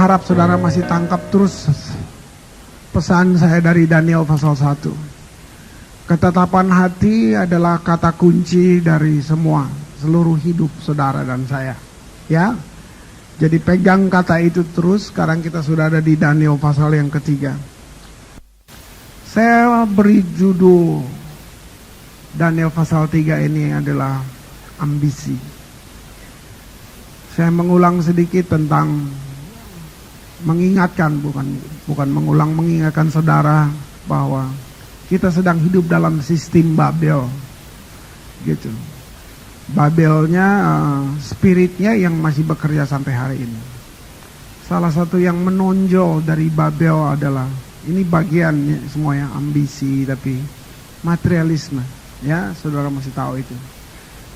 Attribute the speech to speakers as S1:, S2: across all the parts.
S1: harap saudara masih tangkap terus pesan saya dari Daniel pasal 1. Ketetapan hati adalah kata kunci dari seluruh hidup saudara dan saya. Ya, jadi pegang kata itu terus. Sekarang kita sudah ada di Daniel pasal yang ketiga. Saya beri judul Daniel pasal 3 ini adalah ambisi. Saya mengulang sedikit tentang mengingatkan, bukan mengulang, mengingatkan saudara bahwa kita sedang hidup dalam sistem Babel, gitu. Babelnya, spiritnya yang masih bekerja sampai hari ini. Salah satu yang menonjol dari Babel adalah, ini bagian semua yang ambisi, tapi materialisme, ya saudara masih tahu itu.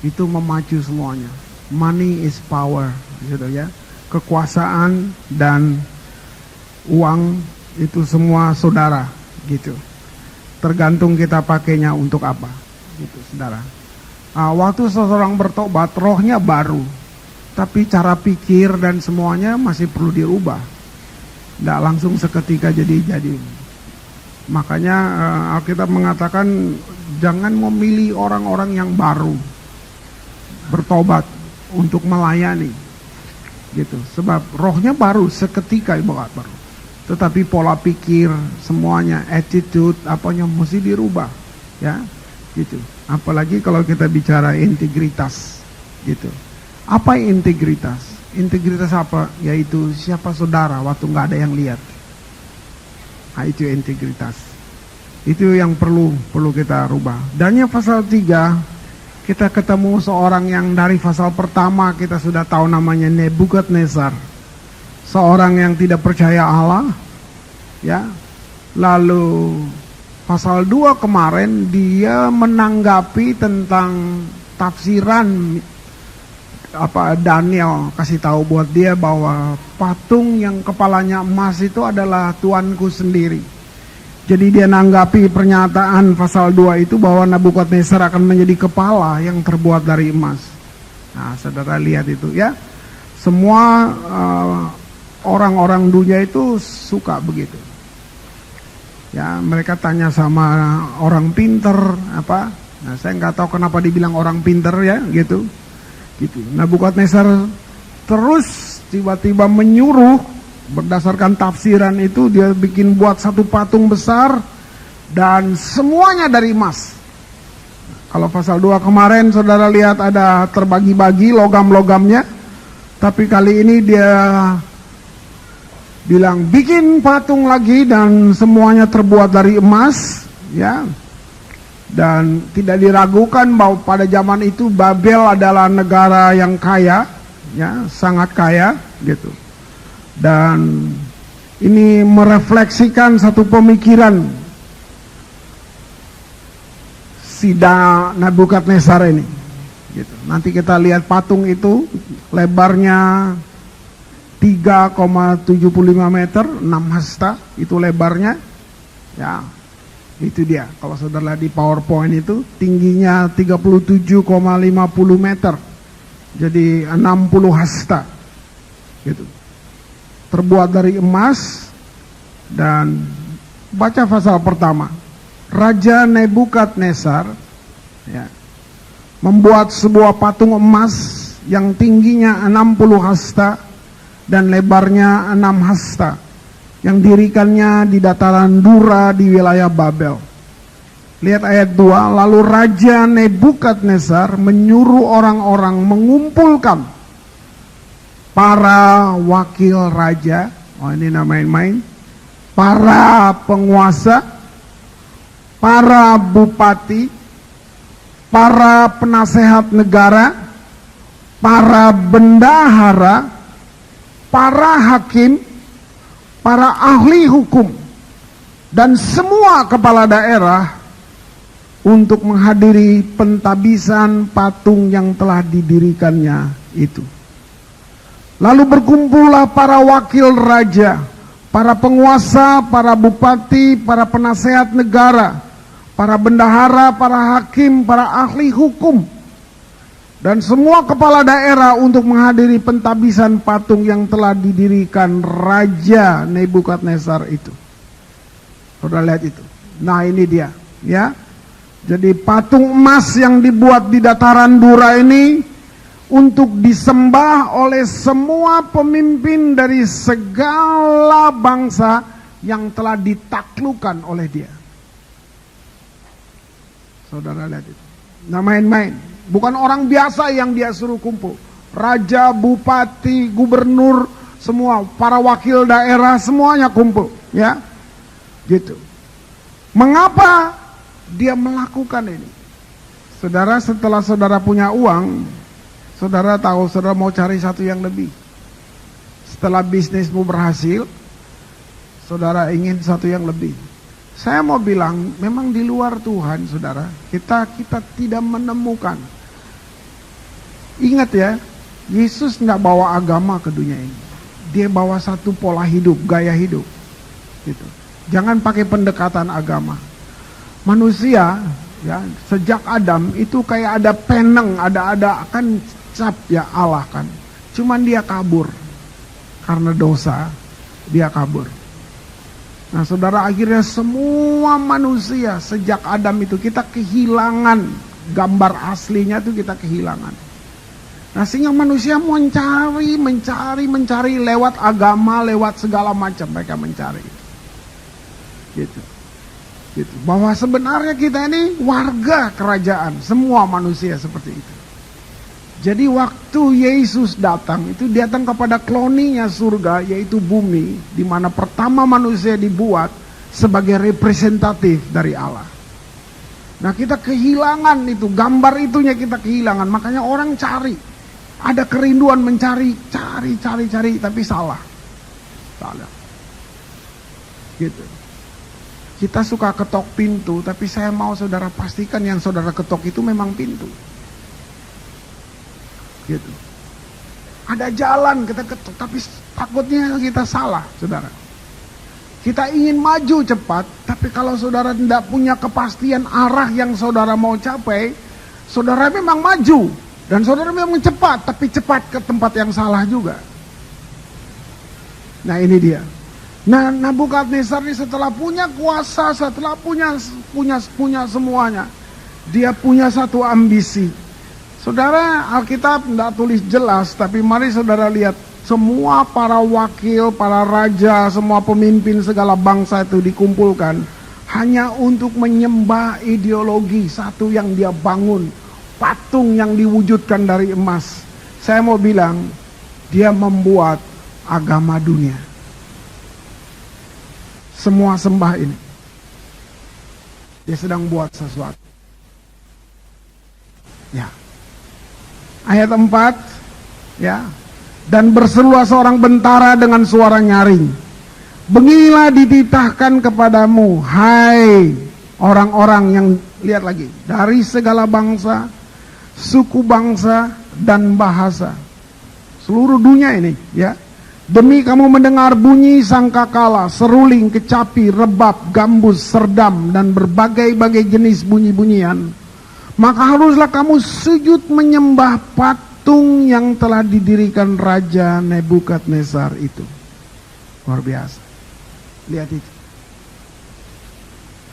S1: Itu memacu semuanya. Money is power, gitu ya. Kekuasaan dan uang itu semua saudara, gitu. Tergantung kita pakainya untuk apa, gitu saudara. Waktu seseorang bertobat, rohnya baru, tapi cara pikir dan semuanya masih perlu dirubah. Tidak langsung seketika jadi. Makanya Alkitab mengatakan jangan memilih orang-orang yang baru bertobat untuk melayani, gitu. Sebab rohnya baru seketika baru, tetapi pola pikir semuanya, attitude apanya mesti dirubah, ya, gitu. Apalagi kalau kita bicara integritas, gitu. Apa integritas? Integritas apa? Yaitu siapa saudara waktu nggak ada yang lihat. Nah, itu integritas. Itu yang perlu kita rubah. Dan yang pasal 3 kita ketemu seorang yang dari pasal pertama kita sudah tahu namanya Nebukadnezar. Seorang yang tidak percaya Allah, ya. Lalu pasal 2 kemarin dia menanggapi tentang tafsiran Daniel kasih tahu buat dia bahwa patung yang kepalanya emas itu adalah Tuanku sendiri. Jadi dia nanggapi pernyataan pasal 2 itu bahwa Nebukadnezar akan menjadi kepala yang terbuat dari emas. Nah, saudara lihat itu ya. Semua orang-orang dunia itu suka begitu. Ya, mereka tanya sama orang pinter apa. Nah, saya nggak tahu kenapa dibilang orang pinter ya, gitu. Nebukadnezar terus tiba-tiba menyuruh. Berdasarkan tafsiran itu dia bikin buat satu patung besar dan semuanya dari emas. Kalau pasal 2 kemarin saudara lihat ada terbagi-bagi logam-logamnya, tapi kali ini dia bilang bikin patung lagi dan semuanya terbuat dari emas, ya. Dan tidak diragukan bahwa pada zaman itu Babel adalah negara yang kaya, ya, sangat kaya, gitu. Dan ini merefleksikan satu pemikiran si Nebukadnezar ini, gitu. Nanti kita lihat patung itu lebarnya 3,75 meter, 6 hasta itu lebarnya, ya. Itu dia. Kalau saudara lihat di PowerPoint itu tingginya 37,50 meter, jadi 60 hasta, gitu. Terbuat dari emas. Dan baca pasal pertama, Raja Nebukadnezar, ya, membuat sebuah patung emas yang tingginya 60 hasta dan lebarnya 6 hasta, yang dirikannya di dataran Dura di wilayah Babel. Lihat ayat 2, lalu Raja Nebukadnezar menyuruh orang-orang mengumpulkan para wakil raja, ini main-main, para penguasa, para bupati, para penasehat negara, para bendahara, para hakim, para ahli hukum, dan semua kepala daerah untuk menghadiri pentabisan patung yang telah didirikannya itu. Lalu berkumpullah para wakil raja, para penguasa, para bupati, para penasehat negara, para bendahara, para hakim, para ahli hukum, dan semua kepala daerah untuk menghadiri pentabisan patung yang telah didirikan Raja Nebukadnezar itu. Saudara lihat itu. Nah ini dia, ya. Jadi patung emas yang dibuat di dataran Dura ini untuk disembah oleh semua pemimpin dari segala bangsa yang telah ditaklukkan oleh dia. Saudara lihat itu. Nah main-main. Bukan orang biasa yang dia suruh kumpul. Raja, bupati, gubernur, semua para wakil daerah semuanya kumpul, ya. Gitu. Mengapa dia melakukan ini? Saudara, setelah saudara punya uang, saudara tahu saudara mau cari satu yang lebih. Setelah bisnismu berhasil, saudara ingin satu yang lebih. Saya mau bilang, memang di luar Tuhan, saudara, kita tidak menemukan. Ingat ya, Yesus nggak bawa agama ke dunia ini. Dia bawa satu pola hidup, gaya hidup. Gitu. Jangan pakai pendekatan agama. Manusia, ya, sejak Adam itu kayak ada peneng, ada kan cap ya Allah kan. Cuman dia kabur karena dosa, dia kabur. Nah, saudara, akhirnya semua manusia sejak Adam itu kita kehilangan gambar aslinya, itu kita kehilangan. Nah, sehingga manusia mencari lewat agama, lewat segala macam mereka mencari. Gitu. Gitu. Bahwa sebenarnya kita ini warga kerajaan, semua manusia seperti itu. Jadi waktu Yesus datang, itu datang kepada kloninya surga, yaitu bumi, di mana pertama manusia dibuat sebagai representatif dari Allah. Nah, kita kehilangan itu, gambar itunya kita kehilangan, makanya orang cari. Ada kerinduan mencari, cari, tapi salah. Gitu. Kita suka ketok pintu, tapi saya mau saudara pastikan yang saudara ketok itu memang pintu. Gitu. Ada jalan kita ketuk, tapi takutnya kita salah, saudara. Kita ingin maju cepat, tapi kalau saudara tidak punya kepastian arah yang saudara mau capai, saudara memang maju dan saudara memang cepat, tapi cepat ke tempat yang salah juga. Nah ini dia. Nah, Nebukadnezar ini setelah punya kuasa, setelah punya semuanya, dia punya satu ambisi. Saudara, Alkitab tidak tulis jelas, tapi mari saudara lihat, semua para wakil, para raja, semua pemimpin segala bangsa itu dikumpulkan hanya untuk menyembah ideologi satu yang dia bangun, patung yang diwujudkan dari emas. Saya mau bilang, dia membuat agama dunia. Semua sembah ini, dia sedang buat sesuatu. Ya. Ayat 4, ya. Dan berserulah seorang bentara dengan suara nyaring. Beginilah dititahkan kepadamu, hai orang-orang yang, lihat lagi, dari segala bangsa, suku bangsa, dan bahasa. Seluruh dunia ini, ya. Demi kamu mendengar bunyi sangkakala, seruling, kecapi, rebab, gambus, serdam, dan berbagai-bagai jenis bunyi-bunyian, maka haruslah kamu sujud menyembah patung yang telah didirikan Raja Nebukadnezar itu. Luar biasa. Lihat itu.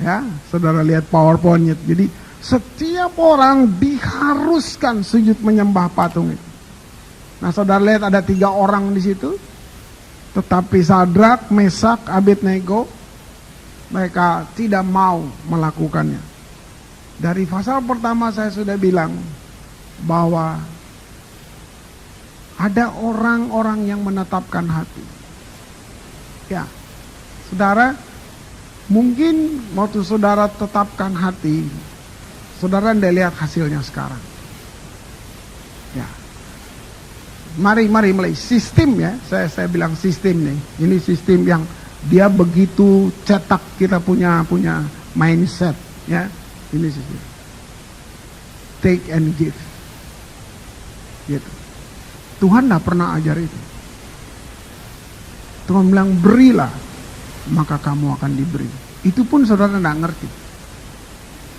S1: Ya, saudara lihat PowerPoint-nya. Jadi setiap orang diharuskan sujud menyembah patung itu. Nah, saudara lihat ada 3 orang di situ. Tetapi Sadrak, Mesak, Abednego, mereka tidak mau melakukannya. Dari pasal pertama saya sudah bilang bahwa ada orang-orang yang menetapkan hati. Ya, saudara, mungkin waktu saudara tetapkan hati, saudara tidak lihat hasilnya sekarang. Ya. Mari mulai sistem ya, saya bilang sistem nih. Ini sistem yang dia begitu cetak kita punya mindset ya. Ini sistem. Take and give. Gitu. Tuhan tidak pernah ajar itu. Tuhan bilang berilah, maka kamu akan diberi. Itu pun saudara tidak ngerti.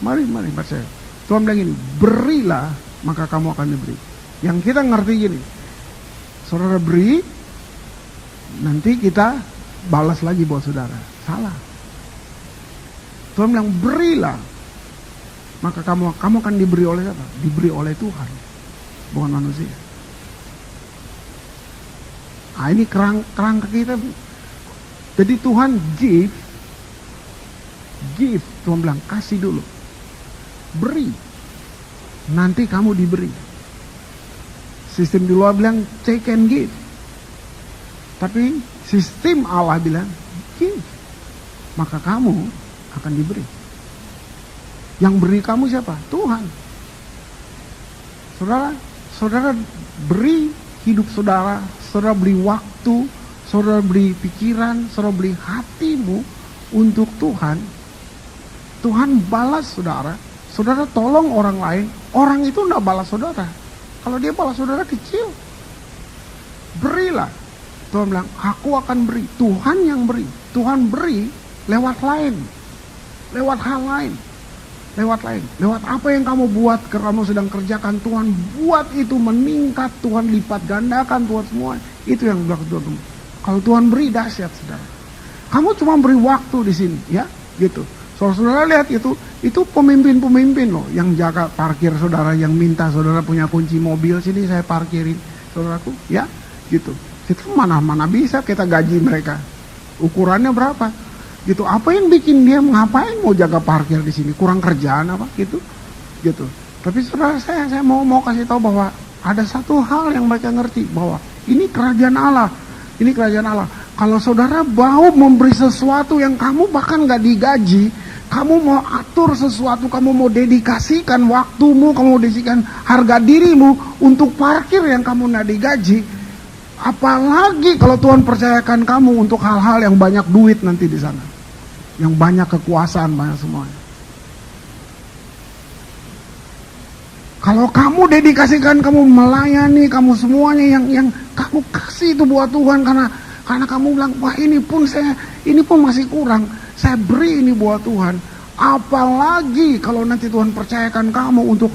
S1: Mari percaya. Tuhan bilang ini, berilah, maka kamu akan diberi. Yang kita ngerti gini, saudara beri, nanti kita balas lagi buat saudara. Salah. Tuhan bilang berilah, maka kamu akan diberi oleh apa? Diberi oleh Tuhan, bukan manusia. Nah, ini kerangka kita. Jadi Tuhan give, Tuhan bilang kasih dulu, beri, nanti kamu diberi. Sistem di luar bilang take and give, tapi sistem Allah bilang give, maka kamu akan diberi. Yang beri kamu siapa? Tuhan. Saudara beri hidup saudara beri waktu, saudara beri pikiran, saudara beri hatimu untuk Tuhan. Tuhan balas saudara tolong orang lain, orang itu enggak balas saudara. Kalau dia balas saudara kecil, berilah. Tuhan bilang, aku akan beri. Tuhan yang beri. Tuhan beri lewat lain, lewat hal lain. Lewat apa yang kamu buat, kamu sedang kerjakan, Tuhan buat itu meningkat, Tuhan lipat gandakan, Tuhan semua. Itu yang bilang Tuhan. Kalau Tuhan beri dahsyat, saudara. Kamu cuma beri waktu di sini, ya, gitu. Saudara lihat itu pemimpin-pemimpin loh, yang jaga parkir saudara, yang minta saudara punya kunci mobil, sini saya parkirin, saudaraku, ya, gitu. Itu mana bisa kita gaji mereka. Ukurannya berapa? Gitu. Apa yang bikin dia ngapain mau jaga parkir di sini? Kurang kerjaan apa gitu? Gitu. Tapi saudara, saya mau kasih tahu bahwa ada satu hal yang mereka ngerti, bahwa ini kerajaan Allah. Ini kerajaan Allah. Kalau saudara mau memberi sesuatu yang kamu bahkan gak digaji, kamu mau atur sesuatu, kamu mau dedikasikan waktumu, kamu mau dedikasikan harga dirimu untuk parkir yang kamu gak digaji, apalagi kalau Tuhan percayakan kamu untuk hal-hal yang banyak duit nanti di sana, yang banyak kekuasaan, banyak semuanya. Kalau kamu dedikasikan, kamu melayani, kamu semuanya yang kamu kasih itu buat Tuhan, karena kamu bilang, wah ini pun masih kurang, saya beri ini buat Tuhan. Apalagi kalau nanti Tuhan percayakan kamu untuk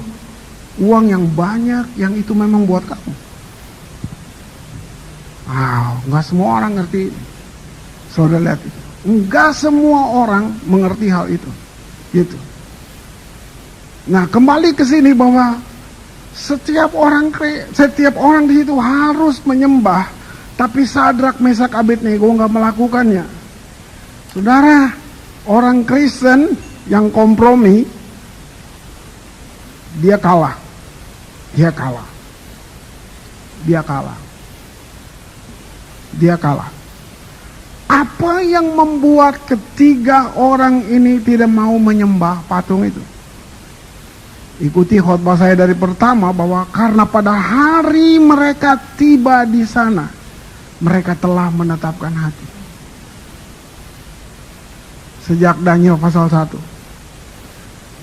S1: uang yang banyak, yang itu memang buat kamu. Nggak semua orang ngerti. Saudara lihat itu. Nggak semua orang mengerti hal itu. Gitu. Nah, kembali ke sini bahwa setiap orang di situ harus menyembah, tapi Sadrak, Mesak, Abednego nggak melakukannya. Saudara, orang Kristen yang kompromi, dia kalah. Apa yang membuat ketiga orang ini tidak mau menyembah patung itu? Ikuti khotbah saya dari pertama, bahwa karena pada hari mereka tiba di sana, mereka telah menetapkan hati. Sejak Daniel pasal 1.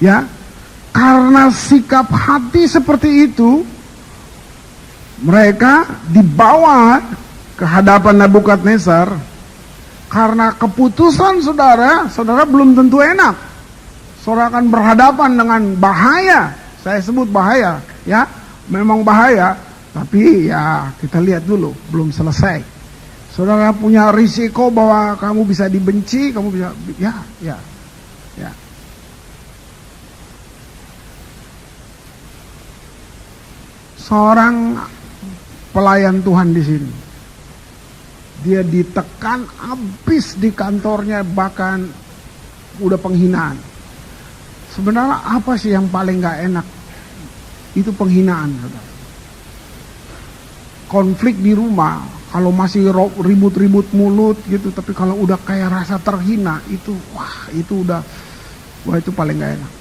S1: Ya, karena sikap hati seperti itu, mereka dibawa ke hadapan Nebukadnezar. Karena keputusan saudara belum tentu enak. Saudara akan berhadapan dengan bahaya. Saya sebut bahaya, ya, memang bahaya. Tapi ya kita lihat dulu, belum selesai. Saudara punya risiko bahwa kamu bisa dibenci, kamu bisa, ya. Seorang pelayan Tuhan di sini, dia ditekan habis di kantornya, bahkan udah penghinaan. Sebenarnya apa sih yang paling gak enak? Itu penghinaan, saudara. Konflik di rumah, kalau masih ribut-ribut mulut gitu, tapi kalau udah kayak rasa terhina, itu itu paling gak enak.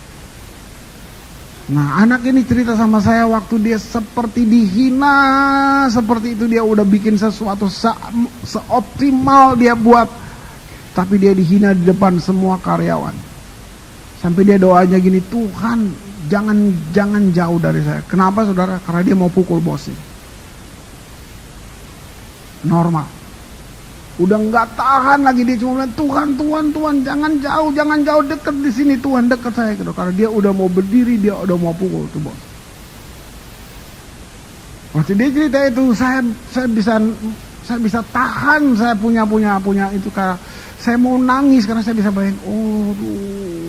S1: Nah, anak ini cerita sama saya waktu dia seperti dihina, seperti itu, dia udah bikin sesuatu seoptimal dia buat, tapi dia dihina di depan semua karyawan. Sampai dia doanya gini, Tuhan jangan jauh dari saya. Kenapa saudara? Karena dia mau pukul bosnya. Normal. Udah nggak tahan lagi, dia cuma bilang, Tuhan jangan jauh, dekat di sini Tuhan, dekat saya gitu. Karena dia udah mau berdiri, dia udah mau pukul tuh bos. Waktu dia cerita itu, saya bisa tahan, saya punya itu, kayak saya mau nangis karena saya bisa bayangin, oh,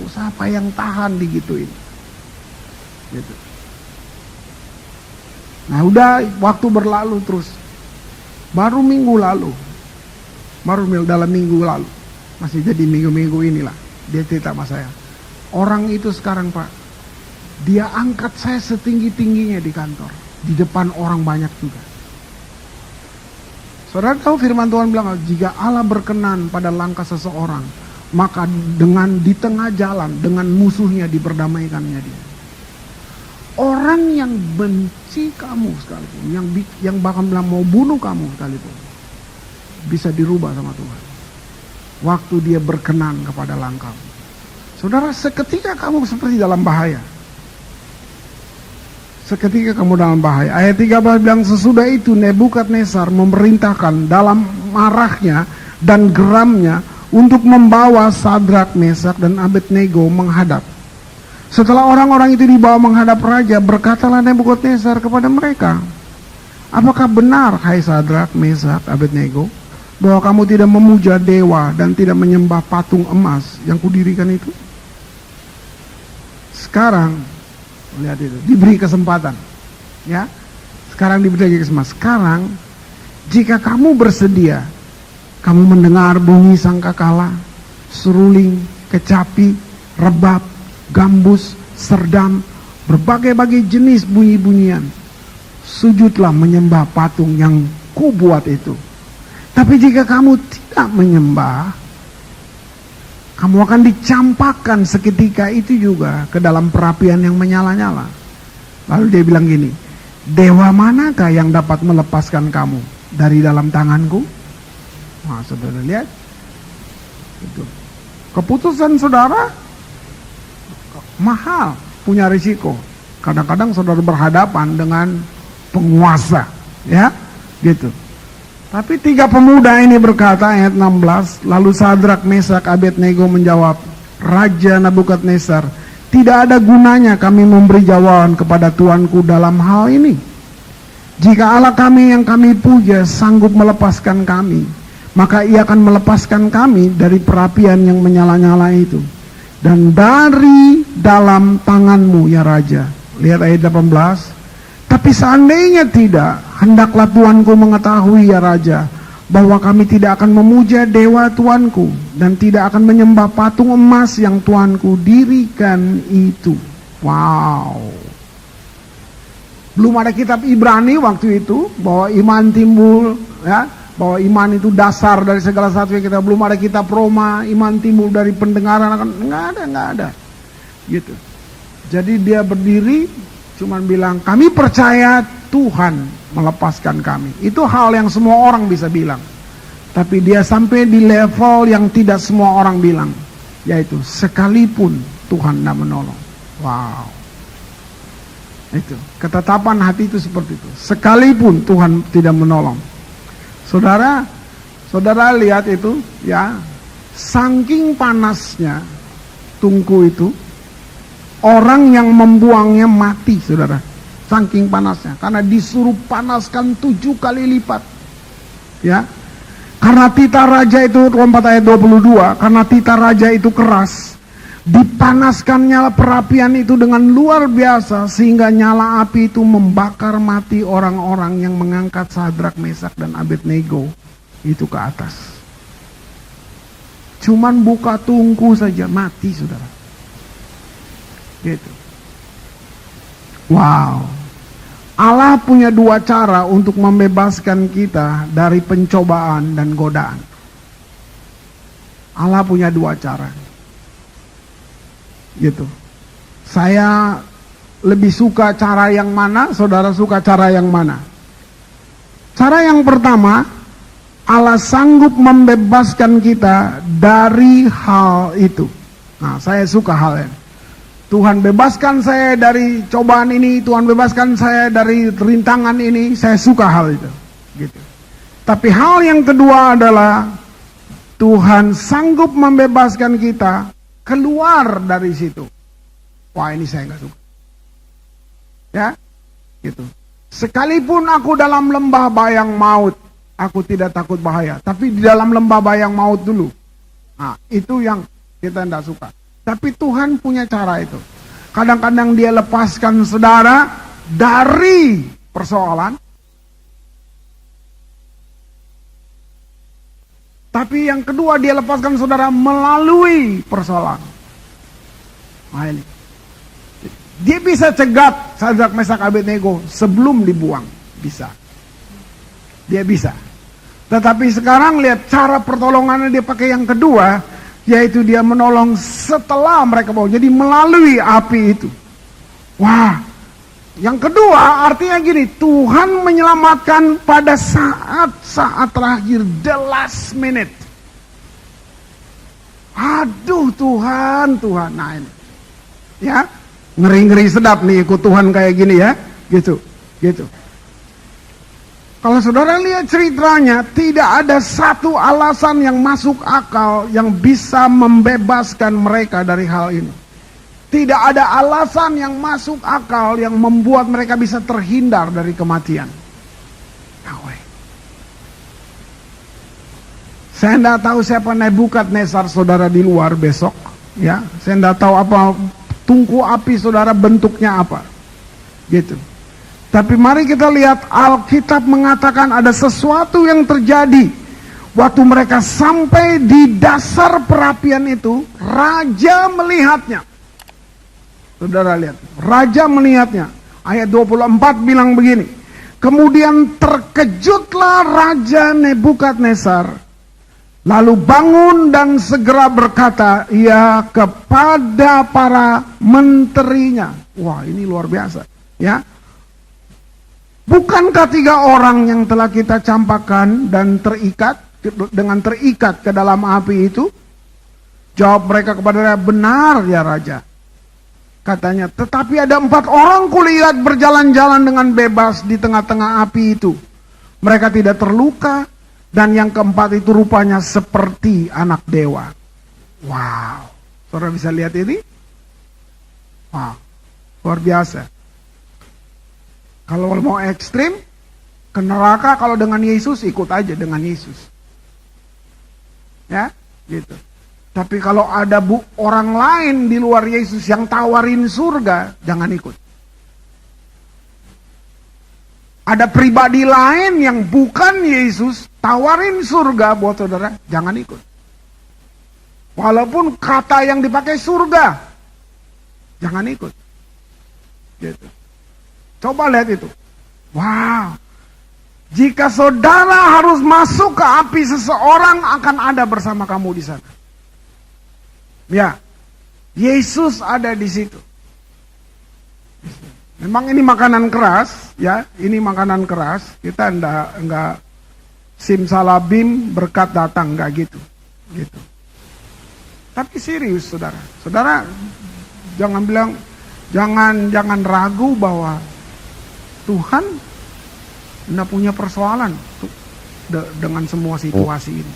S1: siapa yang tahan digituin, gitu. Nah udah, waktu berlalu terus, baru dalam minggu lalu, masih jadi minggu inilah, dia cerita sama saya, orang itu sekarang Pak, dia angkat saya setinggi-tingginya di kantor, di depan orang banyak juga. Saudara tahu firman Tuhan bilang, jika Allah berkenan pada langkah seseorang, maka dengan di tengah jalan, dengan musuhnya diperdamaikannya dia. Orang yang benci kamu sekalipun, yang bahkan bilang mau bunuh kamu sekalipun, bisa dirubah sama Tuhan. Waktu dia berkenan kepada langkah. Saudara, seketika kamu seperti dalam bahaya. Seketika kamu dalam bahaya. Ayat 13 bilang, sesudah itu Nebukadnezar memerintahkan dalam marahnya dan geramnya untuk membawa Sadrak, Mesak, dan Abednego menghadap. Setelah orang-orang itu dibawa menghadap raja, berkatalah Nebukadnezar kepada mereka, apakah benar, hai Sadrak, Mesak, Abednego, bahwa kamu tidak memuja dewa dan tidak menyembah patung emas yang kudirikan itu? Sekarang lihat itu, diberi kesempatan, ya. Sekarang diberi kesempatan. Sekarang, jika kamu bersedia, kamu mendengar bunyi sangkakala, seruling, kecapi, rebab, gambus, serdam, berbagai-bagai jenis bunyi-bunyian, sujudlah menyembah patung yang kubuat itu. Tapi jika kamu tidak menyembah, kamu akan dicampakkan seketika itu juga ke dalam perapian yang menyala-nyala. Lalu dia bilang gini, dewa manakah yang dapat melepaskan kamu dari dalam tanganku? Nah, saudara lihat, itu. Keputusan saudara mahal, punya risiko. Kadang-kadang saudara berhadapan dengan penguasa, ya, gitu. Tapi 3 pemuda ini berkata, ayat 16, lalu Sadrak, Mesak, Abednego menjawab, Raja Nebukadnezar, tidak ada gunanya kami memberi jawaban kepada Tuanku dalam hal ini. Jika Allah kami yang kami puja sanggup melepaskan kami, maka ia akan melepaskan kami dari perapian yang menyala-nyala itu, dan dari dalam tanganmu ya Raja. Lihat ayat 18. Tapi seandainya tidak, hendaklah Tuanku mengetahui ya Raja, bahwa kami tidak akan memuja dewa Tuanku, dan tidak akan menyembah patung emas yang Tuanku dirikan itu. Wow. Belum ada kitab Ibrani waktu itu, bahwa iman timbul, ya, bahwa iman itu dasar dari segala sesuatu yang kita, belum ada kitab Roma, iman timbul dari pendengaran, nggak ada, gitu. Jadi dia berdiri, cuman bilang, kami percaya Tuhan melepaskan kami. Itu hal yang semua orang bisa bilang. Tapi dia sampai di level yang tidak semua orang bilang, yaitu sekalipun Tuhan tidak menolong. Wow. Itu, ketetapan hati itu seperti itu. Sekalipun Tuhan tidak menolong. Saudara lihat itu, ya, saking panasnya tungku itu, orang yang membuangnya mati, saudara. Saking panasnya, karena disuruh panaskan 7 kali lipat, ya. Karena tita raja itu, 4 ayat 22, karena tita raja itu keras, dipanaskannya perapian itu dengan luar biasa, sehingga nyala api itu membakar mati orang-orang yang mengangkat Sadrak, Mesak, dan Abednego itu ke atas. Cuman buka tungku saja mati, saudara. Gitu. Wow. Allah punya 2 cara untuk membebaskan kita dari pencobaan dan godaan. Allah punya 2 cara. Gitu. Saya lebih suka cara yang mana, saudara suka cara yang mana? Cara yang pertama, Allah sanggup membebaskan kita dari hal itu. Nah, saya suka hal ini. Tuhan bebaskan saya dari cobaan ini, Tuhan bebaskan saya dari rintangan ini, saya suka hal itu. Gitu. Tapi hal yang kedua adalah Tuhan sanggup membebaskan kita keluar dari situ. Wah, ini saya nggak suka. Ya, gitu. Sekalipun aku dalam lembah bayang maut, aku tidak takut bahaya. Tapi di dalam lembah bayang maut dulu. Nah, itu yang kita tidak suka. Tapi Tuhan punya cara itu. Kadang-kadang dia lepaskan saudara dari persoalan. Tapi yang kedua dia lepaskan saudara melalui persoalan. Nah ini. Dia bisa cegat Sadrak Mesak Abednego sebelum dibuang. Bisa. Dia bisa. Tetapi sekarang lihat cara pertolongannya dia pakai yang kedua. Yaitu dia menolong setelah mereka bawa. Jadi melalui api itu. Wah. Yang kedua artinya gini, Tuhan menyelamatkan pada saat-saat terakhir, the last minute. Aduh Tuhan. Nah ini. Ya, ngeri-ngeri sedap nih ikut Tuhan kayak gini ya. Gitu. Kalau saudara lihat ceritanya, tidak ada satu alasan yang masuk akal yang bisa membebaskan mereka dari hal ini. Tidak ada alasan yang masuk akal yang membuat mereka bisa terhindar dari kematian. Saya tidak tahu siapa Nebukadnezar saudara di luar besok. Ya, saya tidak tahu apa tungku api saudara bentuknya apa. Gitu. Tapi mari kita lihat Alkitab mengatakan ada sesuatu yang terjadi. Waktu mereka sampai di dasar perapian itu, raja melihatnya. Saudara lihat, raja melihatnya. Ayat 24 bilang begini. Kemudian terkejutlah Raja Nebukadnezar. Lalu bangun dan segera berkata, ia kepada para menterinya. Wah, ini luar biasa. Ya. Bukankah 3 orang yang telah kita campakkan dan terikat ke dalam api itu? Jawab mereka kepada dia, benar ya Raja. Katanya, tetapi ada 4 orang kulihat berjalan-jalan dengan bebas di tengah-tengah api itu. Mereka tidak terluka, dan yang keempat itu rupanya seperti anak dewa. Wow, saudara bisa lihat ini? Wow, luar biasa. Kalau mau ekstrim, ke neraka kalau dengan Yesus, ikut aja dengan Yesus. Ya, gitu. Tapi kalau ada orang lain di luar Yesus yang tawarin surga, jangan ikut. Ada pribadi lain yang bukan Yesus, tawarin surga buat saudara, jangan ikut. Walaupun kata yang dipakai surga, jangan ikut. Gitu. Coba lihat itu. Wow. Jika saudara harus masuk ke api seseorang, akan ada bersama kamu di sana. Ya, Yesus ada di situ. Memang ini makanan keras, ya, ini makanan keras. Kita enggak simsalabim berkat datang, enggak gitu. Tapi serius, saudara. Saudara jangan bilang, jangan ragu bahwa Tuhan enggak punya persoalan dengan semua situasi ini.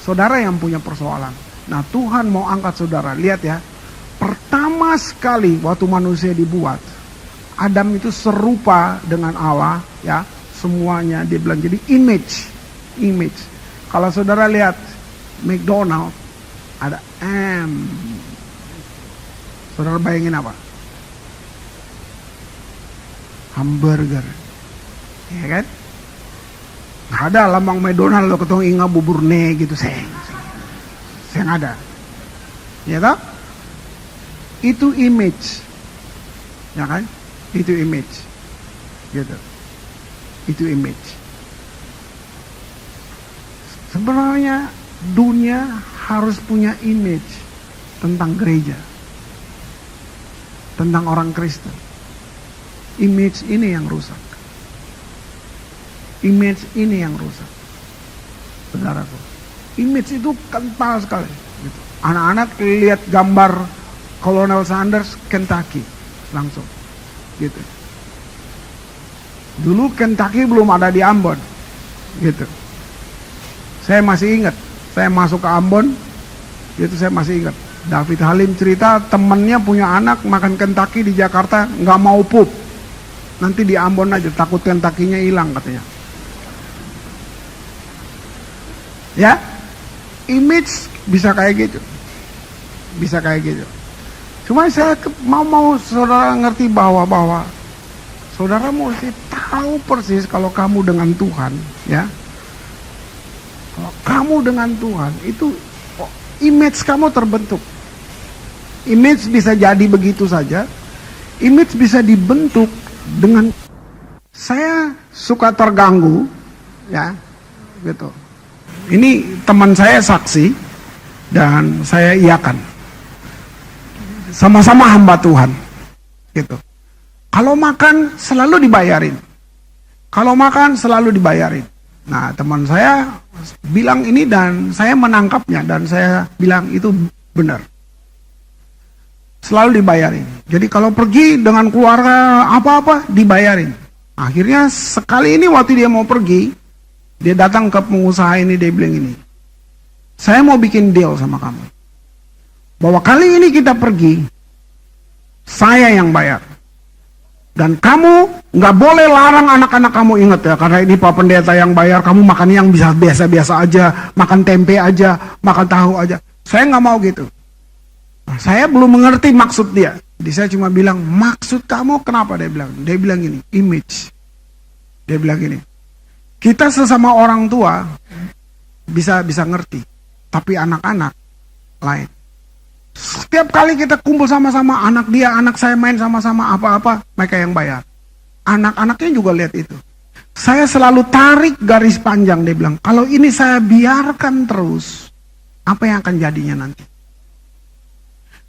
S1: Saudara yang punya persoalan. Nah, Tuhan mau angkat saudara. Lihat ya, pertama sekali waktu manusia dibuat, Adam itu serupa dengan Allah, ya, semuanya dia bilang jadi image. Kalau saudara lihat McDonald ada M. Saudara bayangin apa? Hamburger, ya kan? Nggak ada lambang McDonald lo ketemu ingat bubur ne gitu, yang ada, ya tak? Itu image, ya kan? Itu image, gitu. Itu image. Sebenarnya dunia harus punya image tentang gereja, tentang orang Kristen. Image ini yang rusak. Image ini yang rusak, saudaraku. Image itu kental sekali. Gitu. Anak-anak lihat gambar Colonel Sanders Kentucky langsung, gitu. Dulu Kentucky belum ada di Ambon, gitu. Saya masih ingat, saya masuk ke Ambon, itu saya masih ingat. David Halim cerita temennya punya anak makan Kentucky di Jakarta nggak mau pup, nanti di Ambon aja, takut Kentucky-nya hilang katanya. Ya, image bisa kayak gitu, bisa kayak gitu. Cuma saya mau saudara ngerti bahwa saudara mesti tahu persis kalau kamu dengan Tuhan, ya. Kalau kamu dengan Tuhan itu image kamu terbentuk. Image bisa jadi begitu saja. Image bisa dibentuk dengan saya suka terganggu, ya, gitu. Ini teman saya saksi dan saya iakan. Sama-sama hamba Tuhan, gitu. Kalau makan selalu dibayarin. Kalau makan selalu dibayarin. Nah, teman saya bilang ini dan saya menangkapnya dan saya bilang itu benar. Selalu dibayarin. Jadi kalau pergi dengan keluarga apa-apa dibayarin. Akhirnya sekali ini waktu dia mau pergi, dia datang ke pengusaha ini, dia bilang ini, saya mau bikin deal sama kamu. Bahwa kali ini kita pergi, saya yang bayar. Dan kamu nggak boleh larang anak-anak kamu, ingat ya, karena ini Pak Pendeta yang bayar, kamu makan yang bisa biasa-biasa aja, makan tempe aja, makan tahu aja. Saya nggak mau gitu. Nah, saya belum mengerti maksud dia. Jadi saya cuma bilang, maksud kamu kenapa? Dia bilang gini, image. Dia bilang gini, kita sesama orang tua bisa ngerti, tapi anak-anak lain. Setiap kali kita kumpul sama-sama, anak dia, anak saya main sama-sama apa-apa, mereka yang bayar. Anak-anaknya juga lihat itu. Saya selalu tarik garis panjang, dia bilang, kalau ini saya biarkan terus, apa yang akan jadinya nanti?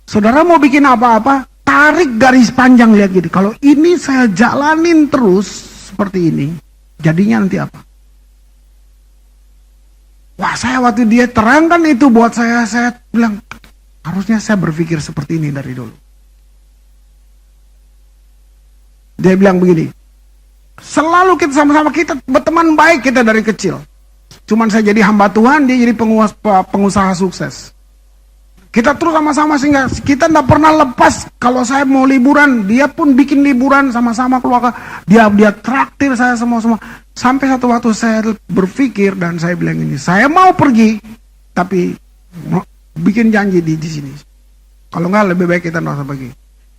S1: Saudara mau bikin apa-apa, tarik garis panjang, lihat gini. Kalau ini saya jalanin terus seperti ini, jadinya nanti apa? Wah, saya waktu dia terangkan itu buat saya bilang, harusnya saya berpikir seperti ini dari dulu. Dia bilang begini, selalu kita sama-sama, kita berteman baik kita dari kecil. Cuman saya jadi hamba Tuhan, dia jadi pengusaha sukses. Kita terus sama-sama sehingga kita tidak pernah lepas. Kalau saya mau liburan, dia pun bikin liburan sama-sama keluarga. Dia traktir saya semua. Sampai satu waktu saya berpikir dan saya bilang ini, saya mau pergi, tapi bikin janji di sini. Kalau enggak lebih baik kita nggak usah pergi.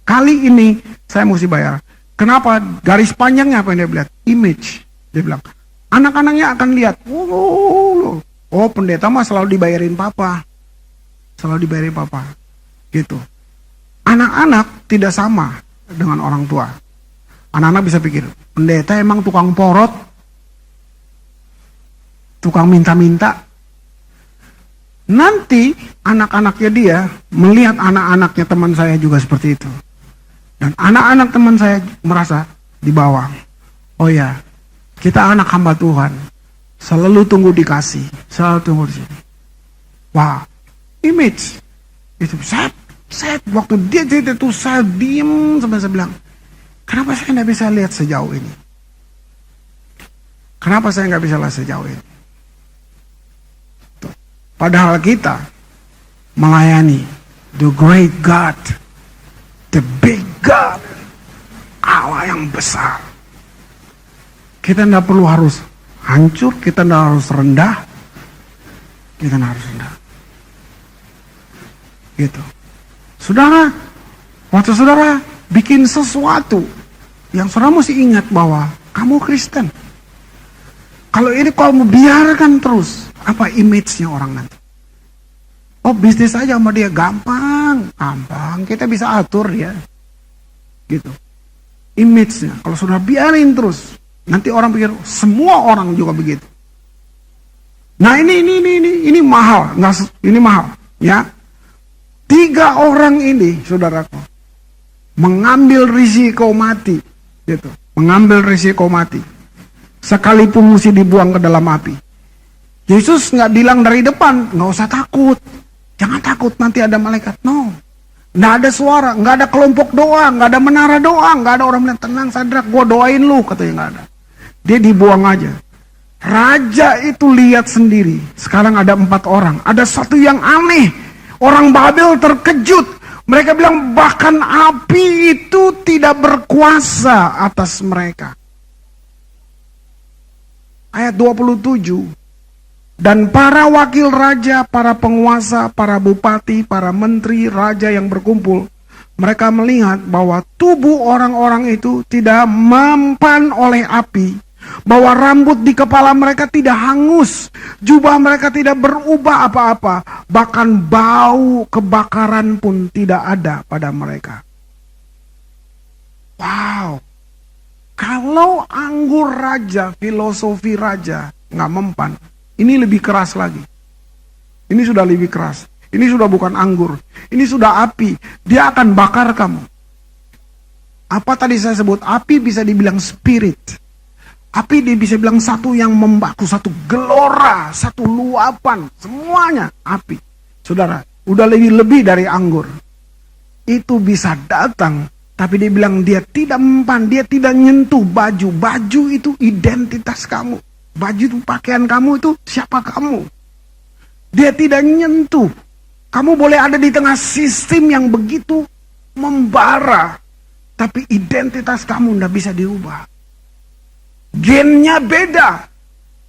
S1: Kali ini saya mesti bayar. Kenapa? Garis panjangnya apa yang dia bilang? Image. Dia bilang, anak-anaknya akan lihat. Oh, pendeta mah selalu dibayarin papa. Selalu dibayarin papa. Gitu. Anak-anak tidak sama dengan orang tua. Anak-anak bisa pikir, pendeta emang tukang porot, tukang minta-minta. Nanti anak-anaknya dia melihat anak-anaknya teman saya juga seperti itu. Dan anak-anak teman saya merasa di bawah. Oh ya, kita anak hamba Tuhan. Selalu tunggu dikasih. Selalu tunggu di sini. Wah, image. Itu saya waktu dia cerita itu saya diem sampai saya bilang, kenapa saya nggak bisa lihat sejauh ini? Kenapa saya nggak bisa lihat sejauh ini? Padahal kita melayani the great God, the big God, Allah yang besar. Kita tidak perlu harus hancur, kita tidak harus rendah, kita tidak harus rendah. Gitu. Saudara, waktu saudara bikin sesuatu, yang saudara mesti ingat bahwa kamu Kristen. Kalau ini kamu biarkan terus, apa image-nya orang nanti? Oh, bisnis aja sama dia gampang, kita bisa atur ya. Gitu. Image-nya, kalau sudah biarin terus, nanti orang pikir semua orang juga begitu. Nah ini mahal, ini mahal, ya. 3 orang ini, saudaraku, mengambil risiko mati, gitu. Mengambil risiko mati, sekalipun mesti dibuang ke dalam api. Yesus nggak bilang dari depan, nggak usah takut, jangan takut nanti ada malaikat. No, nggak ada suara, nggak ada kelompok doa, nggak ada menara doa, nggak ada orang bilang tenang Sadrak, gue doain lu, katanya nggak ada. Dia dibuang aja. Raja itu lihat sendiri. Sekarang ada 4 orang, ada satu yang aneh. Orang Babel terkejut. Mereka bilang bahkan api itu tidak berkuasa atas mereka. Ayat 27. Dan para wakil raja, para penguasa, para bupati, para menteri, raja yang berkumpul, mereka melihat bahwa tubuh orang-orang itu tidak mempan oleh api, bahwa rambut di kepala mereka tidak hangus, jubah mereka tidak berubah apa-apa, bahkan bau kebakaran pun tidak ada pada mereka. Wow, kalau anggur raja, filosofi raja nggak mempan, ini lebih keras lagi. Ini sudah lebih keras. Ini sudah bukan anggur. Ini sudah api. Dia akan bakar kamu. Apa tadi saya sebut? Api bisa dibilang spirit. Api dia bisa bilang satu yang membaku, satu gelora, satu luapan. Semuanya api. Saudara, udah lebih dari anggur. Itu bisa datang. Tapi dia bilang dia tidak mempan. Dia tidak nyentuh baju. Baju itu identitas kamu. Baju itu pakaian kamu itu siapa kamu. Dia tidak nyentuh. Kamu boleh ada di tengah sistem yang begitu membara. Tapi identitas kamu tidak bisa diubah. Gennya beda.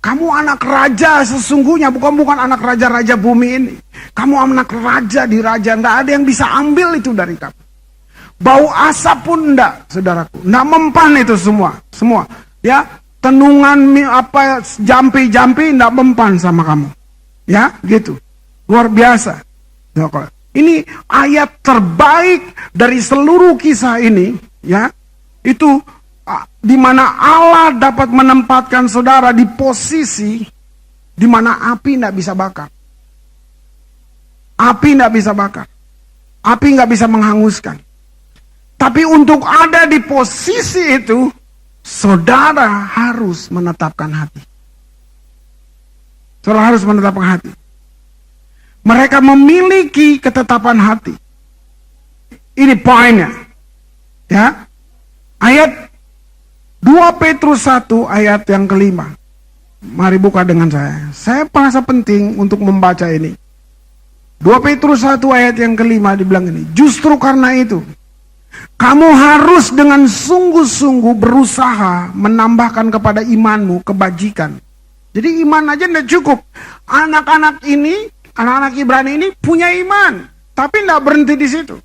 S1: Kamu anak raja sesungguhnya. Bukan anak raja-raja bumi ini. Kamu anak raja di raja. Tidak ada yang bisa ambil itu dari kamu. Bau asap pun tidak, saudaraku. Tidak mempan itu semua. Semua. Ya. Tenungan apa jampi-jampi tidak mempan sama kamu. Ya, gitu. Luar biasa. Ini ayat terbaik dari seluruh kisah ini, ya. Itu di mana Allah dapat menempatkan saudara di posisi di mana api tidak bisa bakar. Api tidak bisa bakar. Api nggak bisa menghanguskan. Tapi untuk ada di posisi itu, saudara harus menetapkan hati. Saudara harus menetapkan hati. Mereka memiliki ketetapan hati. Ini poinnya. Ya. Ayat 2 Petrus 1 ayat yang kelima. Mari buka dengan saya. Saya merasa penting untuk membaca ini. 2 Petrus 1 ayat yang kelima dibilang ini. Justru karena itu, kamu harus dengan sungguh-sungguh berusaha menambahkan kepada imanmu kebajikan. Jadi iman aja tidak cukup. Anak-anak ini, anak-anak Ibrani ini punya iman, tapi tidak berhenti di situ.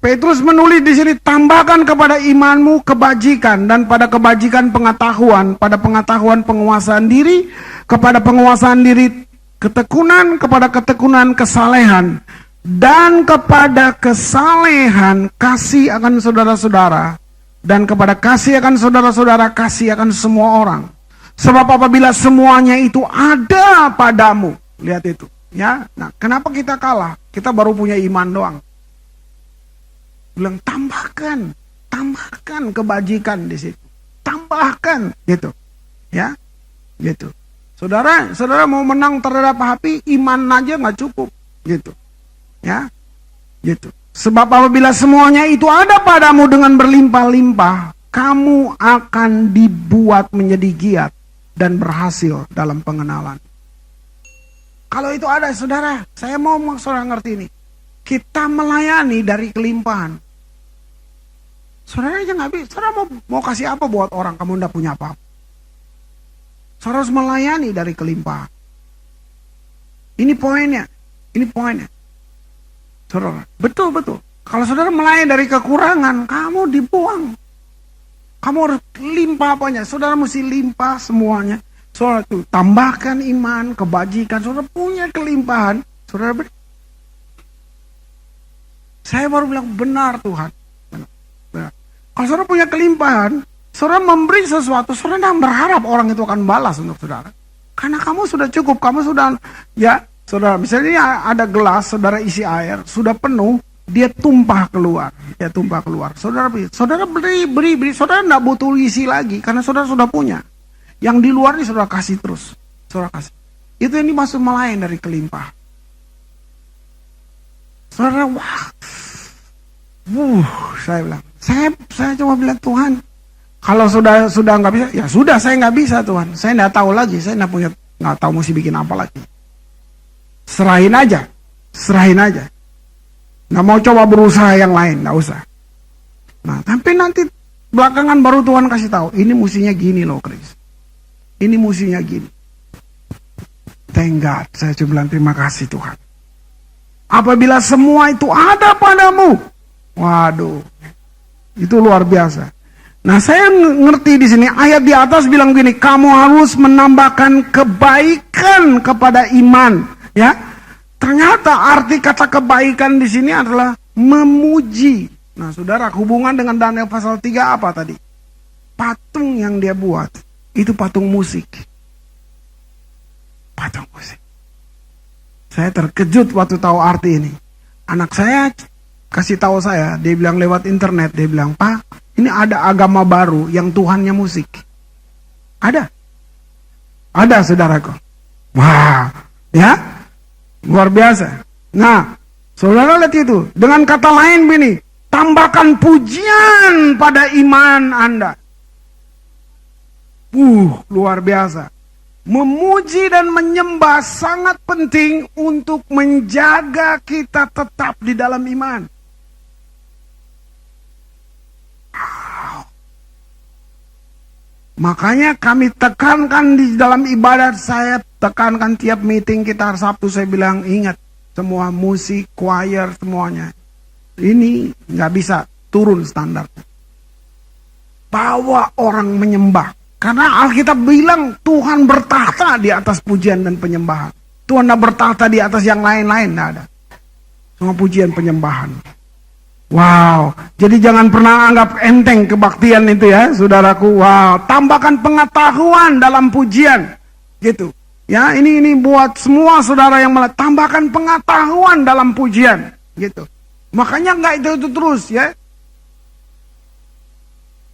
S1: Petrus menulis di sini, tambahkan kepada imanmu kebajikan, dan pada kebajikan pengetahuan, pada pengetahuan penguasaan diri, kepada penguasaan diri ketekunan, kepada ketekunan kesalehan, dan kepada kesalehan kasih akan saudara-saudara, dan kepada kasih akan saudara-saudara kasih akan semua orang. Sebab apabila semuanya itu ada padamu, lihat itu, ya. Nah, kenapa kita kalah? Kita baru punya iman doang. Bilang tambahkan kebajikan di situ, tambahkan, gitu, ya, gitu. Saudara mau menang terhadap api, iman aja nggak cukup, gitu. Ya, gitu. Sebab apabila semuanya itu ada padamu dengan berlimpah-limpah, kamu akan dibuat menjadi giat dan berhasil dalam pengenalan. Kalau itu ada, saudara, saya mau saudara ngerti ini. Kita melayani dari kelimpahan. Saudara aja nggak bisa. Saudara mau kasih apa buat orang kamu nggak punya apa-apa? Saudara harus melayani dari kelimpahan. Ini poinnya. Ini poinnya. Saudara, betul. Kalau saudara melayani dari kekurangan, kamu dibuang. Kamu harus limpah apanya? Saudara mesti limpah semuanya. Saudara tuh tambahkan iman, kebajikan. Saudara punya kelimpahan. Saudara saya baru bilang benar Tuhan. Benar. Kalau saudara punya kelimpahan, saudara memberi sesuatu, saudara tidak berharap orang itu akan balas untuk saudara. Karena kamu sudah cukup, kamu sudah, ya, saudara, misalnya ada gelas, saudara isi air, sudah penuh, dia tumpah keluar. Saudara beri, saudara tidak butuh isi lagi, karena saudara sudah punya. Yang di luar ini saudara kasih terus, saudara kasih. Itu yang dimaksud melayani dari kelimpahan. Saudara, wah, saya bilang, saya cuma bilang Tuhan, kalau sudah nggak bisa, ya sudah saya nggak bisa Tuhan, saya nggak tahu lagi, saya nggak tahu mesti bikin apa lagi. Serahin aja, Nggak mau coba berusaha yang lain, nggak usah. Nah, tapi nanti belakangan baru Tuhan kasih tahu, ini musinya gini loh, Chris. Ini musinya gini. Thank God, saya cuma bilang terima kasih Tuhan. Apabila semua itu ada padamu, waduh, itu luar biasa. Nah, saya ngerti di sini ayat di atas bilang gini, kamu harus menambahkan kebaikan kepada iman, ya. Ternyata arti kata kebaikan di sini adalah memuji. Nah, saudara, hubungan dengan Daniel pasal 3 apa tadi? Patung yang dia buat, itu patung musik. Patung musik. Saya terkejut waktu tahu arti ini. Anak saya kasih tahu saya, dia bilang lewat internet, dia bilang, Pak, ini ada agama baru yang Tuhannya musik. Ada. Ada, saudaraku. Wah, ya, luar biasa. Nah, saudara lihat itu. Dengan kata lain begini, tambahkan pujian pada iman Anda. Luar biasa. Memuji dan menyembah sangat penting untuk menjaga kita tetap di dalam iman. Makanya kami tekankan di dalam ibadat, saya tekankan tiap meeting kita Sabtu, saya bilang ingat semua musik, choir, semuanya. Ini nggak bisa turun standarnya. Bawa orang menyembah. Karena Alkitab bilang Tuhan bertahta di atas pujian dan penyembahan. Tuhan tidak bertahta di atas yang lain-lain, tidak ada. Semua pujian penyembahan. Wow, jadi jangan pernah anggap enteng kebaktian itu ya, saudaraku. Wow, tambahkan pengetahuan dalam pujian, gitu. Ya, ini buat semua saudara yang tambahkan pengetahuan dalam pujian, gitu. Makanya nggak itu terus ya.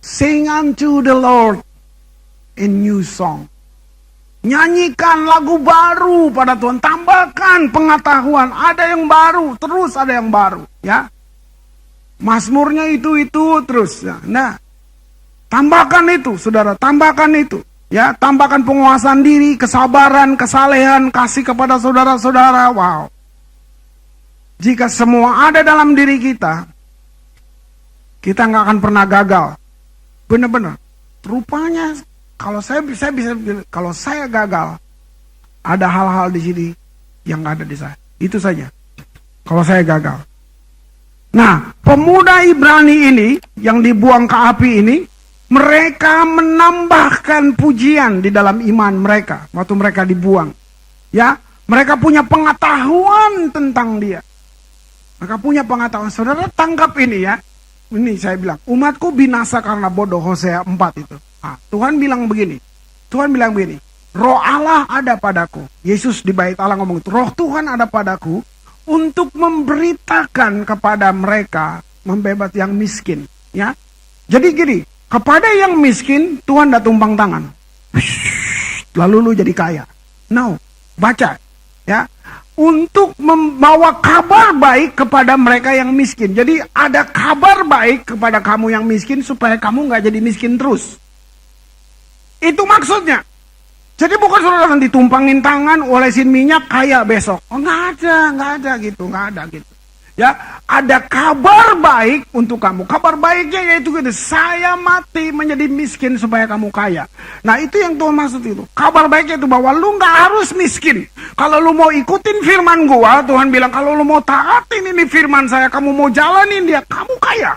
S1: Sing unto the Lord a new song. Nyanyikan lagu baru pada Tuhan. Tambahkan pengetahuan. Ada yang baru, terus ada yang baru. Ya, Mazmurnya itu terus. Nah, tambahkan itu, saudara. Tambahkan itu. Ya, tambahkan penguasaan diri, kesabaran, kesalehan, kasih kepada saudara-saudara. Wow. Jika semua ada dalam diri kita nggak akan pernah gagal. Benar-benar. Rupanya kalau saya bisa kalau saya gagal, ada hal-hal di sini yang nggak ada di saya. Itu saja. Kalau saya gagal. Nah, pemuda Ibrani ini yang dibuang ke api ini, mereka menambahkan pujian di dalam iman mereka waktu mereka dibuang. Ya, mereka punya pengetahuan tentang dia. Mereka punya pengetahuan. Saudara tangkap ini ya. Ini saya bilang, umatku binasa karena bodoh, Hosea 4 itu. Tuhan bilang begini, Roh Allah ada padaku. Yesus di bait Allah ngomong itu, Roh Tuhan ada padaku untuk memberitakan kepada mereka membebas yang miskin. Ya, jadi gini, kepada yang miskin Tuhan dah tumpang tangan. Lalu lu jadi kaya. No, baca. Ya, untuk membawa kabar baik kepada mereka yang miskin. Jadi ada kabar baik kepada kamu yang miskin supaya kamu nggak jadi miskin terus. Itu maksudnya. Jadi bukan saudara nanti tumpangin tangan, olesin minyak, kaya besok. Oh, nggak ada gitu. Ya, ada kabar baik untuk kamu. Kabar baiknya yaitu gitu, saya mati menjadi miskin supaya kamu kaya. Nah, itu yang Tuhan maksud itu. Kabar baiknya itu bahwa lu nggak harus miskin. Kalau lu mau ikutin firman gua, Tuhan bilang kalau lu mau taatin ini firman saya, kamu mau jalanin dia, kamu kaya.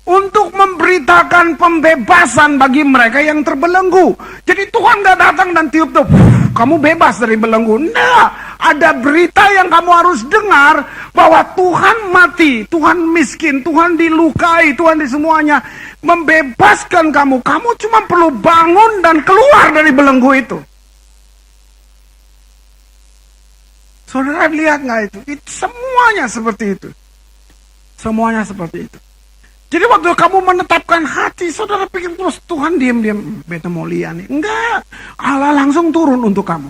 S1: Untuk memberitakan pembebasan bagi mereka yang terbelenggu. Jadi Tuhan gak datang dan tiup-tiup, kamu bebas dari belenggu. Nah, ada berita yang kamu harus dengar, bahwa Tuhan mati, Tuhan miskin, Tuhan dilukai, Tuhan di semuanya membebaskan kamu. Kamu cuma perlu bangun dan keluar dari belenggu itu. Saudara lihat gak itu? Semuanya seperti itu. Semuanya seperti itu. Jadi waktu kamu menetapkan hati, saudara pikir terus Tuhan diam-diam, beta mau lihat nih. Enggak, Allah langsung turun untuk kamu.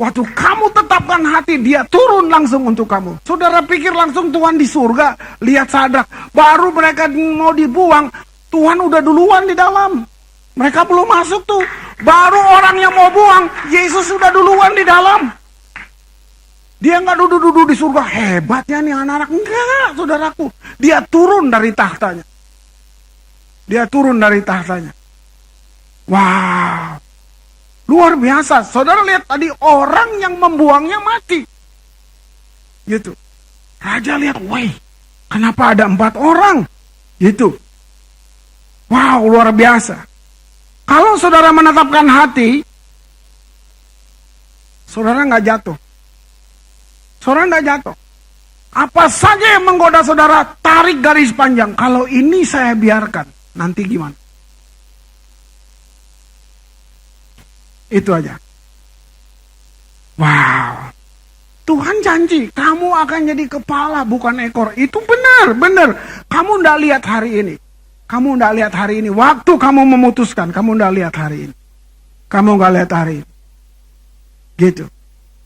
S1: Waktu kamu tetapkan hati, dia turun langsung untuk kamu. Saudara pikir langsung Tuhan di surga, lihat Sadrak. Baru mereka mau dibuang, Tuhan udah duluan di dalam. Mereka belum masuk tuh. Baru orang yang mau buang, Yesus sudah duluan di dalam. Dia nggak duduk-duduk di surga, hebatnya nih anak-anak. Enggak, saudaraku. Dia turun dari tahtanya. Dia turun dari tahtanya. Wow. Luar biasa. Saudara lihat tadi orang yang membuangnya mati. Gitu. Raja lihat, woi, kenapa ada 4 orang? Gitu. Wow, luar biasa. Kalau saudara menetapkan hati, saudara nggak jatuh. Saudara nggak jatuh. Apa saja yang menggoda saudara, tarik garis panjang. Kalau ini saya biarkan, nanti gimana? Itu aja. Wow. Tuhan janji, kamu akan jadi kepala bukan ekor. Itu benar, benar. Kamu nggak lihat hari ini. Kamu nggak lihat hari ini. Waktu kamu memutuskan, kamu nggak lihat hari ini. Kamu nggak lihat hari ini. Gitu.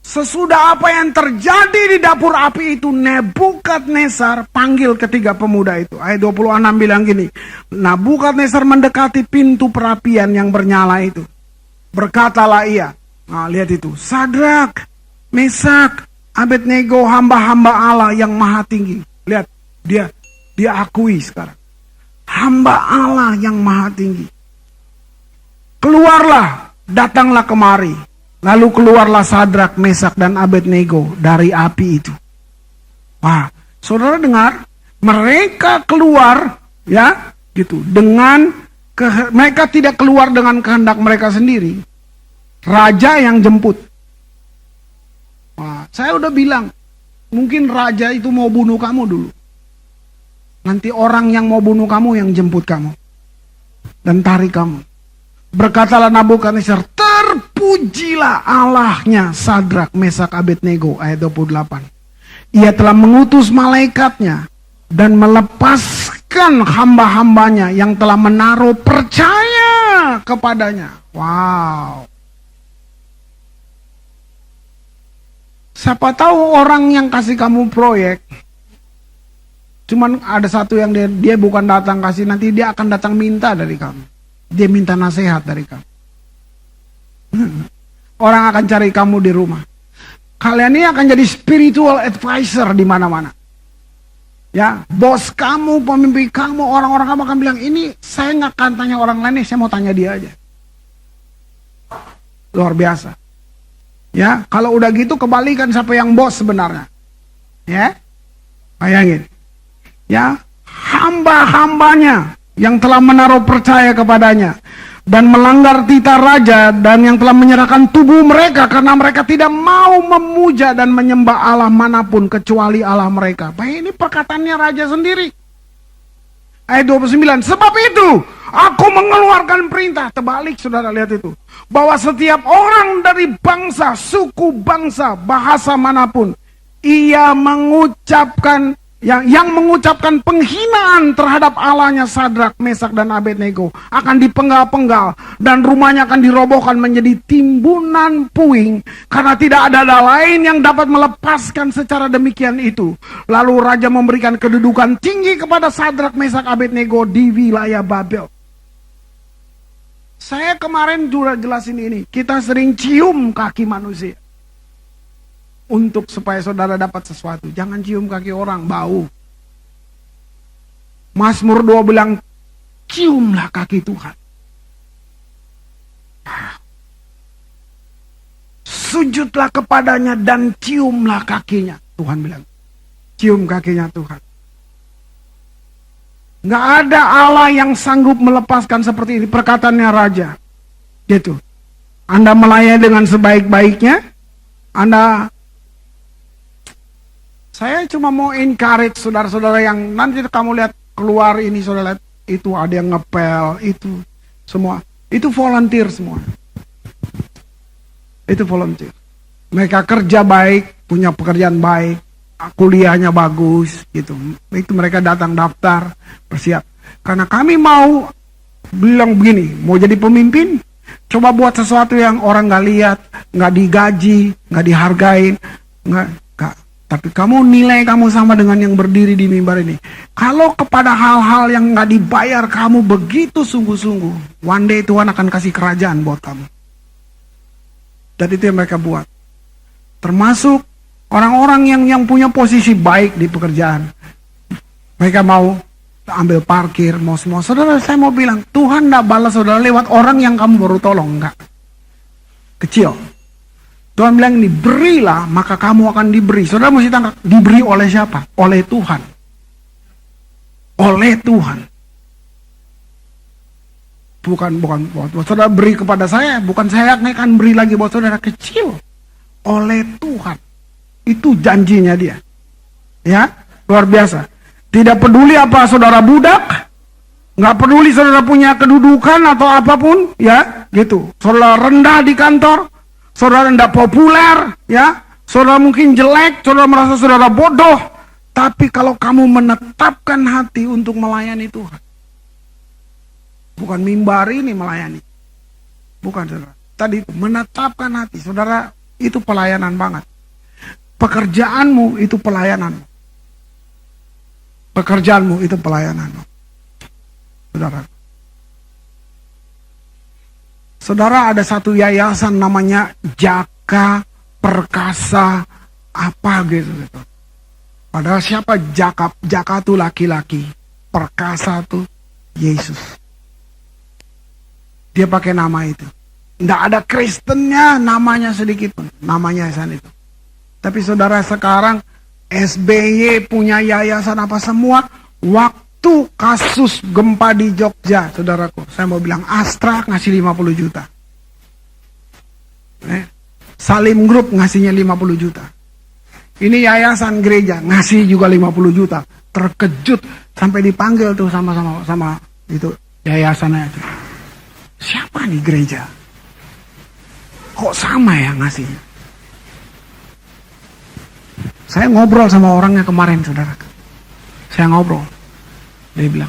S1: Sesudah apa yang terjadi di dapur api itu, Nebukadnezar panggil ketiga pemuda itu. Ayat 26 bilang gini, Nebukadnezar mendekati pintu perapian yang bernyala itu. Berkatalah ia, nah lihat itu, Sadrak, Mesak, Abednego, hamba-hamba Allah yang maha tinggi. Lihat, dia akui sekarang. Hamba Allah yang maha tinggi. Keluarlah, datanglah kemari. Lalu keluarlah Sadrak, Mesak, dan Abednego dari api itu. Wah, saudara dengar? Mereka keluar, ya, gitu. Mereka tidak keluar dengan kehendak mereka sendiri. Raja yang jemput. Wah, saya udah bilang, mungkin raja itu mau bunuh kamu dulu. Nanti orang yang mau bunuh kamu yang jemput kamu. Dan tarik kamu. Berkatalah Nebukadnezar, terpujilah Allahnya Sadrak, Mesak, Abednego. Ayat 28. Ia telah mengutus malaikatnya dan melepaskan hamba-hambanya yang telah menaruh percaya kepadanya. Wow. Siapa tahu orang yang kasih kamu proyek, cuman ada satu yang dia bukan datang kasih, nanti dia akan datang minta dari kamu. Dia minta nasihat dari kamu. Orang akan cari kamu di rumah. Kalian ini akan jadi spiritual advisor di mana-mana. Ya, bos kamu, pemimpin kamu, orang-orang kamu akan bilang, ini saya nggak akan tanya orang lain, saya mau tanya dia aja. Luar biasa. Ya, kalau udah gitu kebalikan siapa yang bos sebenarnya. Ya, bayangin. Ya, hamba-hambanya yang telah menaruh percaya kepadanya dan melanggar titah raja dan yang telah menyerahkan tubuh mereka karena mereka tidak mau memuja dan menyembah Allah manapun kecuali Allah mereka. Baik, ini perkataannya raja sendiri. Ayat 29, sebab itu aku mengeluarkan perintah, terbalik saudara lihat itu, bahwa setiap orang dari bangsa, suku, bangsa, bahasa manapun, ia mengucapkan yang mengucapkan penghinaan terhadap Allahnya Sadrak, Mesak, dan Abednego akan dipenggal-penggal dan rumahnya akan dirobohkan menjadi timbunan puing karena tidak ada lain yang dapat melepaskan secara demikian itu. Lalu raja memberikan kedudukan tinggi kepada Sadrak, Mesak, Abednego di wilayah Babel. Saya kemarin juga jelasin ini, kita sering cium kaki manusia. Untuk supaya saudara dapat sesuatu. Jangan cium kaki orang, bau. Mazmur 2 bilang, ciumlah kaki Tuhan. Sujudlah kepadanya dan ciumlah kakinya. Tuhan bilang, cium kakinya Tuhan. Nggak ada Allah yang sanggup melepaskan seperti ini. Perkataannya raja. Gitu. Anda melayani dengan sebaik-baiknya. Saya cuma mau encourage saudara-saudara yang nanti kamu lihat keluar ini, saudara lihat itu ada yang ngepel, itu semua. Itu volunteer semua. Itu volunteer. Mereka kerja baik, punya pekerjaan baik, kuliahnya bagus, gitu. Itu mereka datang daftar, bersiap. Karena kami mau bilang begini, mau jadi pemimpin, coba buat sesuatu yang orang nggak lihat, nggak digaji, nggak dihargain, nggak. Tapi kamu nilai kamu sama dengan yang berdiri di mimbar ini. Kalau kepada hal-hal yang nggak dibayar kamu begitu sungguh-sungguh, one day Tuhan akan kasih kerajaan buat kamu. Dan itu yang mereka buat. Termasuk Orang-orang yang punya posisi baik di pekerjaan. Mereka mau ambil parkir, mau semua. Saudara, saya mau bilang, Tuhan tidak balas saudara lewat orang yang kamu baru tolong. Enggak. Kecil. Tuhan bilang ini, berilah maka kamu akan diberi. Saudara mesti tangkap, diberi oleh siapa? Oleh Tuhan. Oleh Tuhan. Bukan saudara beri kepada saya, bukan saya akan beri lagi buat saudara, kecil. Oleh Tuhan. Itu janjinya dia. Ya, luar biasa. Tidak peduli apa saudara budak, nggak peduli saudara punya kedudukan atau apapun, ya, gitu. Saudara rendah di kantor, saudara tidak populer, ya, saudara mungkin jelek, saudara merasa saudara bodoh, tapi kalau kamu menetapkan hati untuk melayani Tuhan, bukan mimbar ini melayani, bukan saudara. Tadi itu menetapkan hati, saudara, itu pelayanan banget. Pekerjaanmu itu pelayananmu. Pekerjaanmu itu pelayananmu. Saudara. Saudara, ada satu yayasan namanya Jaka Perkasa apa gitu. Padahal siapa Jaka itu laki-laki, Perkasa itu Yesus. Dia pakai nama itu. Tidak ada Kristennya namanya sedikit pun. Namanya yayasan itu. Tapi saudara, sekarang SBY punya yayasan apa semua. Waktu kasus gempa di Jogja, saudaraku, saya mau bilang Astra ngasih 50 juta. Salim Group ngasihnya 50 juta. Ini yayasan gereja ngasih juga 50 juta. Terkejut sampai dipanggil tuh sama itu yayasannya. Siapa nih gereja? Kok sama ya ngasihnya? Saya ngobrol sama orangnya kemarin, saudara. Saya ngobrol. Dia bilang,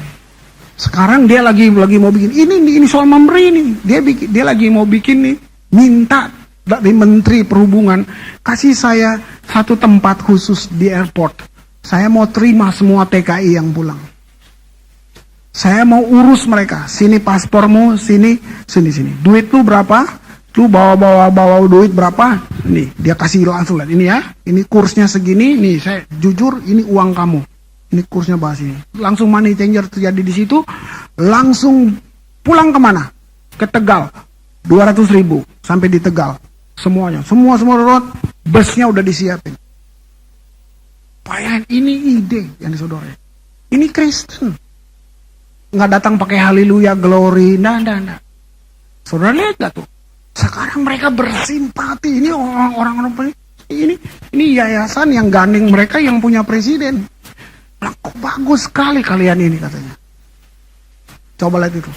S1: sekarang dia lagi mau bikin ini soal memberi nih. Dia lagi mau bikin nih, minta dari Menteri Perhubungan kasih saya satu tempat khusus di airport. Saya mau terima semua TKI yang pulang. Saya mau urus mereka. Sini paspormu, sini. Duit lu berapa? Lu bawa duit berapa? Nih, dia kasih langsung lihat ini ya. Ini kursnya segini, nih saya jujur ini uang kamu. Ini kursnya bahas ini. Langsung money changer terjadi di situ. Langsung pulang kemana? Ke Tegal. 200.000 sampai di Tegal. Semuanya, semua road, busnya udah disiapin. Bayangin, ini ide yang disodornya. Ini Kristen. Nggak datang pakai haleluya, glory, nah. Saudara lihat gak tuh? Sekarang mereka bersimpati. Ini orang-orang ini yayasan yang gandeng mereka yang punya presiden. Kok bagus sekali kalian ini katanya. Coba lihat itu.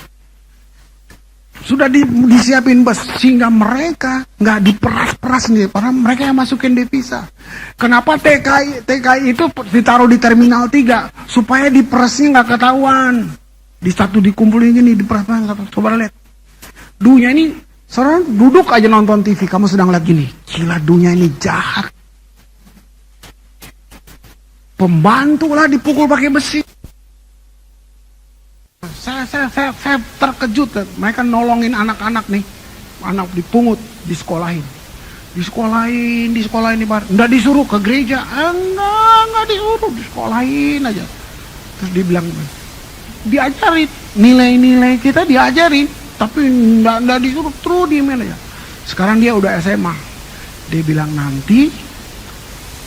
S1: Sudah disiapin bus sehingga mereka nggak diperas-peras nih. Karena mereka yang masukin devisa. Kenapa TKI itu ditaruh di Terminal 3 supaya diperasnya nggak ketahuan. Di satu dikumpulin gini diperas. Coba lihat. Dunia ini. Saudara duduk aja nonton TV, kamu sedang lihat gini, gila dunia ini jahat. Pembantu lah dipukul pakai besi. Saya terkejut, mereka nolongin anak-anak nih, anak dipungut, disekolahin di bar, nggak disuruh ke gereja, nggak disuruh, disekolahin aja. Terus dibilang, diajarin nilai-nilai kita diajarin. Tapi enggak disuruh, terus diemin aja. Sekarang dia udah SMA. Dia bilang nanti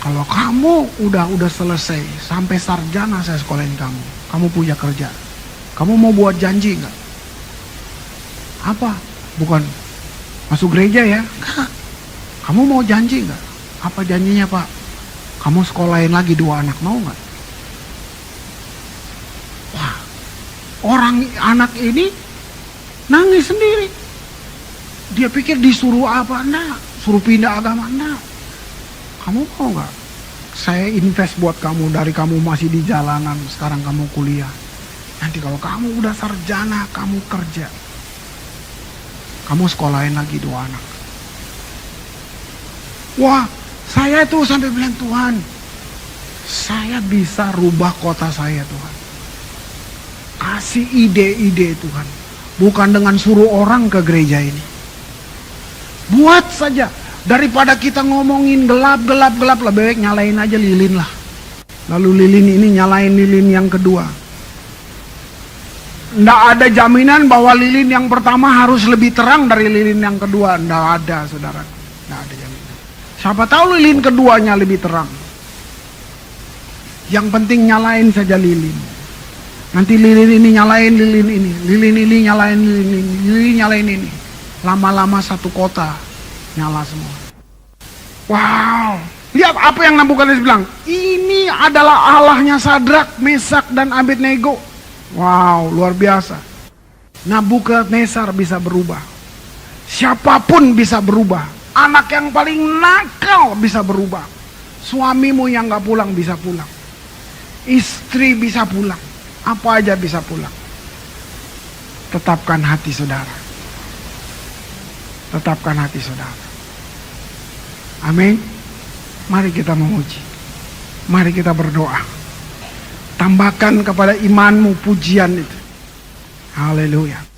S1: kalau kamu udah selesai sampai sarjana saya sekolahin kamu. Kamu punya kerja. Kamu mau buat janji nggak? Apa? Bukan masuk gereja ya? Enggak. Kamu mau janji nggak? Apa janjinya Pak? Kamu sekolahin lagi 2 anak, mau nggak? Wah, anak ini nangis sendiri. Dia pikir disuruh apa? Enggak. Suruh pindah agama? Enggak. Kamu mau gak? Saya invest buat kamu. Dari kamu masih di jalanan, sekarang kamu kuliah. Nanti kalau kamu udah sarjana, kamu kerja. Kamu sekolahin lagi 2 anak. Wah, saya tuh sampai bilang, Tuhan, saya bisa rubah kota saya Tuhan. Kasih ide-ide Tuhan. Bukan dengan suruh orang ke gereja ini. Buat saja. Daripada kita ngomongin gelap, lebih baik nyalain aja lilin lah. Lalu lilin ini nyalain lilin yang kedua. Nggak ada jaminan bahwa lilin yang pertama harus lebih terang dari lilin yang kedua. Nggak ada, saudara. Nggak ada jaminan. Siapa tahu lilin keduanya lebih terang. Yang penting nyalain saja lilin. Nanti lilin ini nyalain lilin ini. Lilin ini nyalain lilin ini. Lilin nyalain ini. Lama-lama satu kota nyala semua. Wow. Lihat apa yang Nabukadnezar bilang. Ini adalah Allahnya Sadrak, Mesak, dan Abednego. Wow, luar biasa. Nabukadnezar bisa berubah. Siapapun bisa berubah. Anak yang paling nakal bisa berubah. Suamimu yang gak pulang bisa pulang. Istri bisa pulang. Apa aja bisa pulang. Tetapkan hati saudara. Tetapkan hati saudara. Amin. Mari kita memuji. Mari kita berdoa. Tambahkan kepada imanmu pujian itu. Haleluya.